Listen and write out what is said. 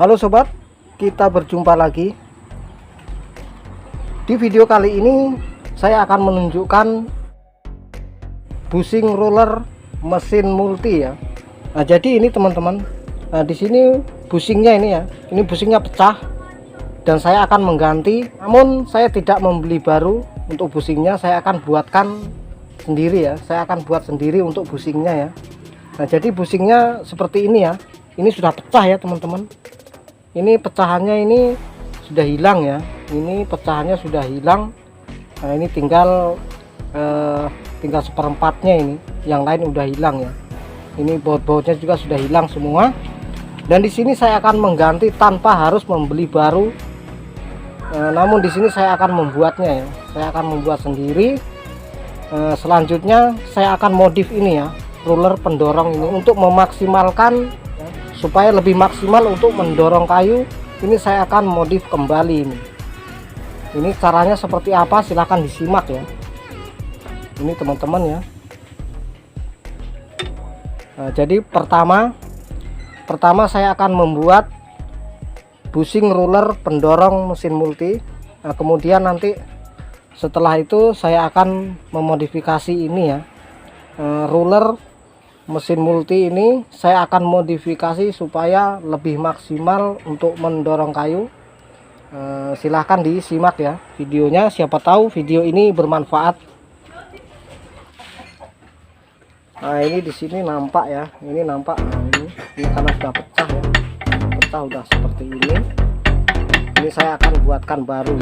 Halo sobat, kita berjumpa lagi. Di video kali ini saya akan menunjukkan bushing roller mesin multi ya. Nah, jadi ini teman-teman, di sini bushingnya ini ya, ini bushingnya pecah dan saya akan mengganti. Namun saya tidak membeli baru untuk bushingnya, saya akan buatkan sendiri ya. Saya akan buat sendiri untuk bushingnya ya. Nah, jadi bushingnya seperti ini ya. Ini sudah pecah ya teman-teman. Ini pecahannya ini sudah hilang ya. Ini pecahannya sudah hilang. Nah, ini tinggal seperempatnya ini. Yang lain udah hilang ya. Ini baut-bautnya juga sudah hilang semua. Dan di sini saya akan mengganti tanpa harus membeli baru. Namun di sini saya akan membuatnya ya. Saya akan membuat sendiri. Selanjutnya saya akan modif ini ya, roller pendorong ini untuk memaksimalkan ya, supaya lebih maksimal untuk mendorong kayu. Ini saya akan modif kembali ini. Ini caranya seperti apa, silahkan disimak ya. Ini teman-teman ya. Nah, jadi pertama saya akan membuat bushing roller pendorong mesin multi. Nah, kemudian nanti setelah itu saya akan memodifikasi ini ya, roller mesin multi ini saya akan modifikasi supaya lebih maksimal untuk mendorong kayu. Silahkan disimak ya videonya, siapa tahu video ini bermanfaat. Nah, ini di sini nampak ya, ini nampak. Nah, ini karena sudah pecah ya, pecah udah seperti ini. Ini saya akan buatkan baru.